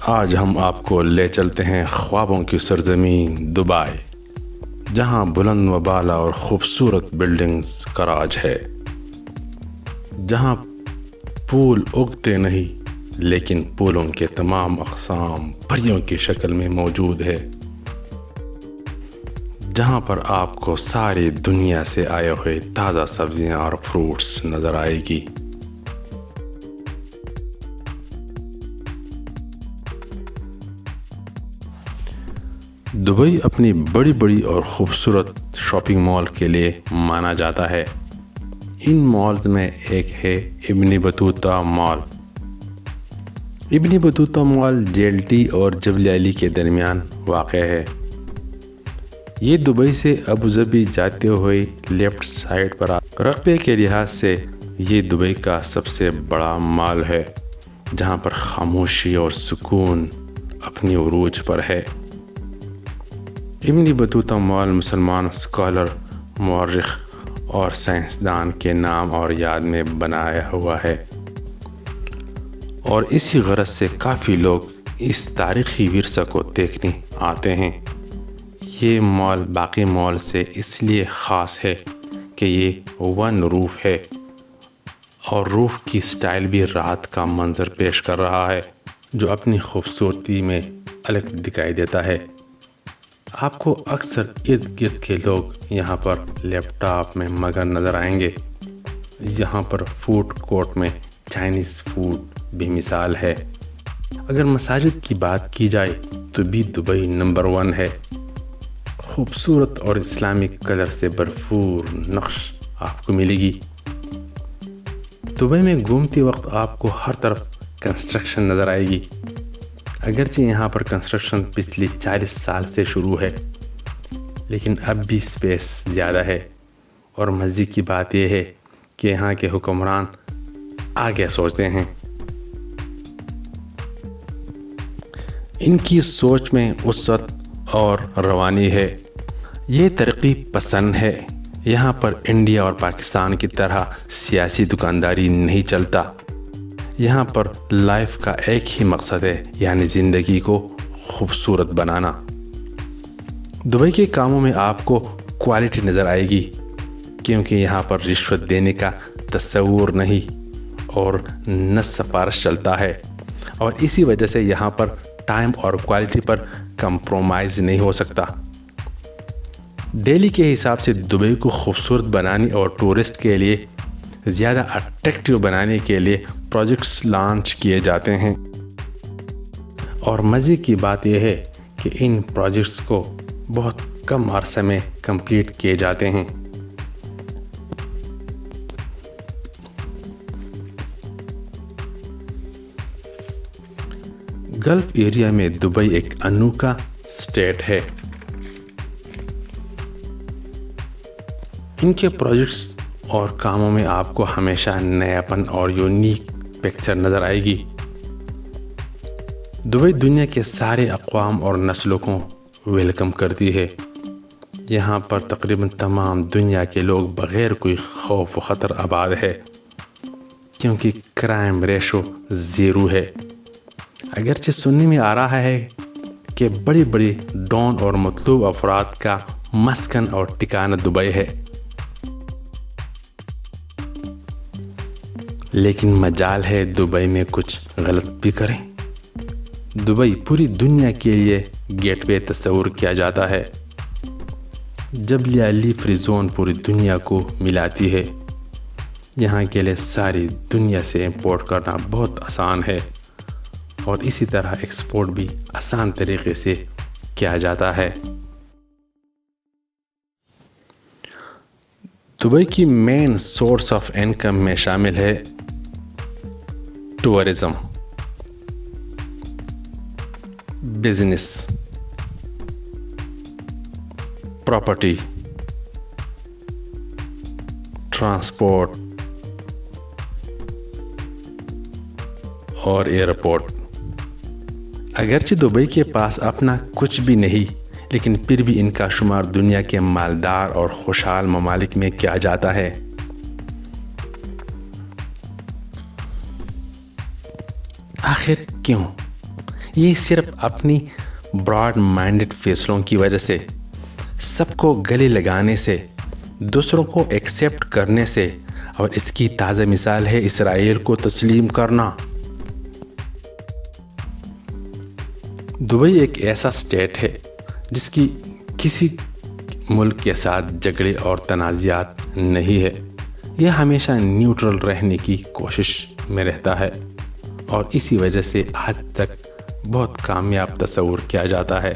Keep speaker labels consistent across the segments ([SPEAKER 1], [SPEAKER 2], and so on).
[SPEAKER 1] آج ہم آپ کو لے چلتے ہیں خوابوں کی سرزمین دبئی، جہاں بلند و بالا اور خوبصورت بلڈنگز کا راج ہے، جہاں پھول اگتے نہیں لیکن پھولوں کے تمام اقسام پریوں کی شکل میں موجود ہے، جہاں پر آپ کو ساری دنیا سے آئے ہوئے تازہ سبزیاں اور فروٹس نظر آئے گی۔ دبئی اپنی بڑی بڑی اور خوبصورت شاپنگ مال کے لیے مانا جاتا ہے۔ ان مالز میں ایک ہے ابن بطوطہ مال۔ ابن بطوطہ مال جیلٹی اور جبل علی کے درمیان واقع ہے۔ یہ دبئی سے ابوظہبی جاتے ہوئے لیفٹ سائڈ پر رقبے کے لحاظ سے یہ دبئی کا سب سے بڑا مال ہے، جہاں پر خاموشی اور سکون اپنی عروج پر ہے۔ ابن بطوطہ مال مسلمان اسکالر، مورخ اور سائنسدان کے نام اور یاد میں بنایا ہوا ہے، اور اسی غرض سے کافی لوگ اس تاریخی ورثہ کو دیکھنے آتے ہیں۔ یہ مال باقی مال سے اس لیے خاص ہے کہ یہ ون روف ہے، اور روف کی سٹائل بھی رات کا منظر پیش کر رہا ہے، جو اپنی خوبصورتی میں الگ دکھائی دیتا ہے۔ آپ کو اکثر ارد گرد کے لوگ یہاں پر لیپ ٹاپ میں مگن نظر آئیں گے۔ یہاں پر فوڈ کورٹ میں چائنیز فوڈ بھی مثال ہے۔ اگر مساجد کی بات کی جائے تو بھی دبئی نمبر 1 ہے۔ خوبصورت اور اسلامک کلر سے بھرپور نقش آپ کو ملے گی۔ دبئی میں گھومتے وقت آپ کو ہر طرف کنسٹرکشن نظر آئے گی، اگرچہ یہاں پر کنسٹرکشن پچھلی 40 سال سے شروع ہے، لیکن اب بھی سپیس زیادہ ہے، اور مزے کی بات یہ ہے کہ یہاں کے حکمران آگے سوچتے ہیں۔ ان کی سوچ میں وسعت اور روانی ہے، یہ ترقی پسند ہے۔ یہاں پر انڈیا اور پاکستان کی طرح سیاسی دکانداری نہیں چلتا۔ یہاں پر لائف کا ایک ہی مقصد ہے، یعنی زندگی کو خوبصورت بنانا۔ دبئی کے کاموں میں آپ کو کوالٹی نظر آئے گی، کیونکہ یہاں پر رشوت دینے کا تصور نہیں اور نہ سفارش چلتا ہے، اور اسی وجہ سے یہاں پر ٹائم اور کوالٹی پر کمپرومائز نہیں ہو سکتا۔ دہلی کے حساب سے دبئی کو خوبصورت بنانے اور ٹورسٹ کے لیے زیادہ اٹریکٹیو بنانے کے لیے پروجیکٹس لانچ کیے جاتے ہیں، اور مزے کی بات یہ ہے کہ ان پروجیکٹس کو بہت کم عرصہ میں کمپلیٹ کیے جاتے ہیں۔ گلف ایریا میں دبئی ایک انوکھا اسٹیٹ ہے۔ ان کے پروجیکٹس اور کاموں میں آپ کو ہمیشہ نیاپن اور یونیک پکچر نظر آئے گی۔ دبئی دنیا کے سارے اقوام اور نسلوں کو ویلکم کرتی ہے۔ یہاں پر تقریباً تمام دنیا کے لوگ بغیر کوئی خوف و خطر آباد ہے، کیونکہ کرائم ریشو 0 ہے۔ اگرچہ سننے میں آ رہا ہے کہ بڑی بڑی ڈان اور مطلوب افراد کا مسکن اور ٹھکانہ دبئی ہے، لیکن مجال ہے دبئی میں کچھ غلط بھی کریں۔ دبئی پوری دنیا کے لیے گیٹ وے تصور کیا جاتا ہے۔ جبل علی فری زون پوری دنیا کو ملاتی ہے۔ یہاں کے لیے ساری دنیا سے امپورٹ کرنا بہت آسان ہے، اور اسی طرح ایکسپورٹ بھی آسان طریقے سے کیا جاتا ہے۔ دبئی کی مین سورس آف انکم میں شامل ہے ٹورزم، بزنس، پراپرٹی، ٹرانسپورٹ اور ایئرپورٹ۔ اگرچہ دبئی کے پاس اپنا کچھ بھی نہیں، لیکن پھر بھی ان کا شمار دنیا کے مالدار اور خوشحال ممالک میں کیا جاتا ہے۔ آخر کیوں؟ یہ صرف اپنی براڈ مائنڈڈ فیصلوں کی وجہ سے، سب کو گلے لگانے سے، دوسروں کو ایکسیپٹ کرنے سے، اور اس کی تازہ مثال ہے اسرائیل کو تسلیم کرنا۔ دبئی ایک ایسا اسٹیٹ ہے جس کی کسی ملک کے ساتھ جھگڑے اور تنازعات نہیں ہے۔ یہ ہمیشہ نیوٹرل رہنے کی کوشش میں رہتا ہے، اور اسی وجہ سے آج تک بہت کامیاب تصور کیا جاتا ہے۔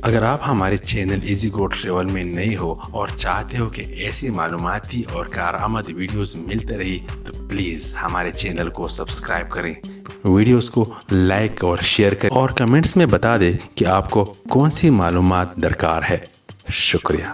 [SPEAKER 1] اگر آپ ہمارے چینل ایزی گو ٹریول میں نئے ہو اور چاہتے ہو کہ ایسی معلوماتی اور کارآمد ویڈیوز ملتے رہی تو پلیز ہمارے چینل کو سبسکرائب کریں، ویڈیوز کو لائک اور شیئر کریں، اور کمنٹس میں بتا دیں کہ آپ کو کون سی معلومات درکار ہے۔ شکریہ۔